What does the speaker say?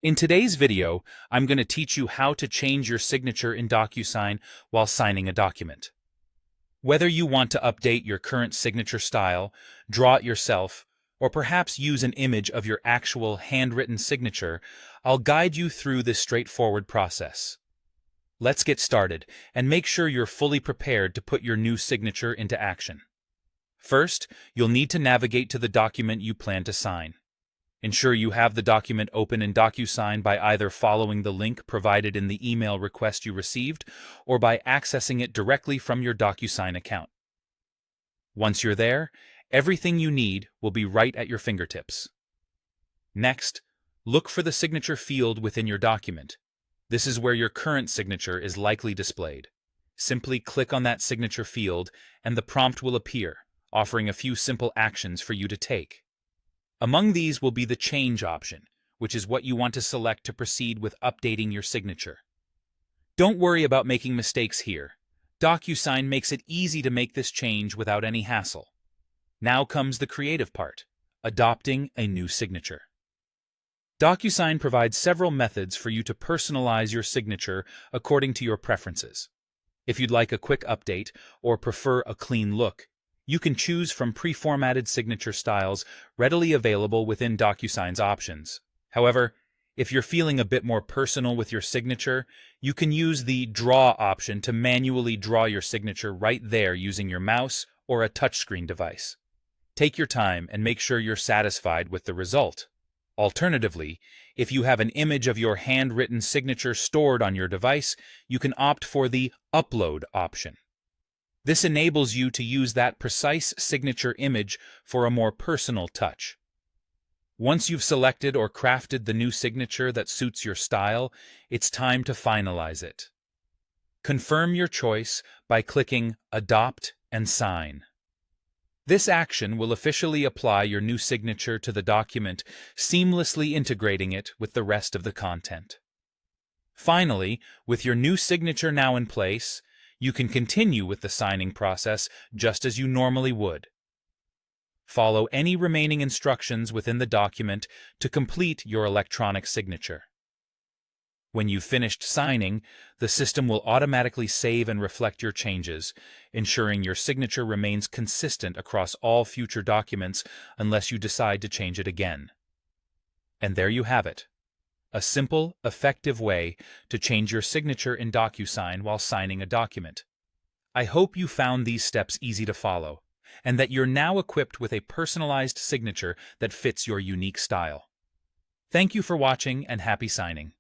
In today's video, I'm going to teach you how to change your signature in DocuSign while signing a document. Whether you want to update your current signature style, draw it yourself, or perhaps use an image of your actual handwritten signature, I'll guide you through this straightforward process. Let's get started, and make sure you're fully prepared to put your new signature into action. First, you'll need to navigate to the document you plan to sign. Ensure you have the document open in DocuSign by either following the link provided in the email request you received or by accessing it directly from your DocuSign account. Once you're there, everything you need will be right at your fingertips. Next, look for the signature field within your document. This is where your current signature is likely displayed. Simply click on that signature field and the prompt will appear, offering a few simple actions for you to take. Among these will be the Change option, which is what you want to select to proceed with updating your signature. Don't worry about making mistakes here. DocuSign makes it easy to make this change without any hassle. Now comes the creative part, adopting a new signature. DocuSign provides several methods for you to personalize your signature according to your preferences. If you'd like a quick update or prefer a clean look, you can choose from pre-formatted signature styles readily available within DocuSign's options. However, if you're feeling a bit more personal with your signature, you can use the Draw option to manually draw your signature right there using your mouse or a touchscreen device. Take your time and make sure you're satisfied with the result. Alternatively, if you have an image of your handwritten signature stored on your device, you can opt for the Upload option. This enables you to use that precise signature image for a more personal touch. Once you've selected or crafted the new signature that suits your style, it's time to finalize it. Confirm your choice by clicking Adopt and Sign. This action will officially apply your new signature to the document, seamlessly integrating it with the rest of the content. Finally, with your new signature now in place, you can continue with the signing process just as you normally would. Follow any remaining instructions within the document to complete your electronic signature. When you've finished signing, the system will automatically save and reflect your changes, ensuring your signature remains consistent across all future documents unless you decide to change it again. And there you have it. A simple, effective way to change your signature in DocuSign while signing a document. I hope you found these steps easy to follow, and that you're now equipped with a personalized signature that fits your unique style. Thank you for watching and happy signing.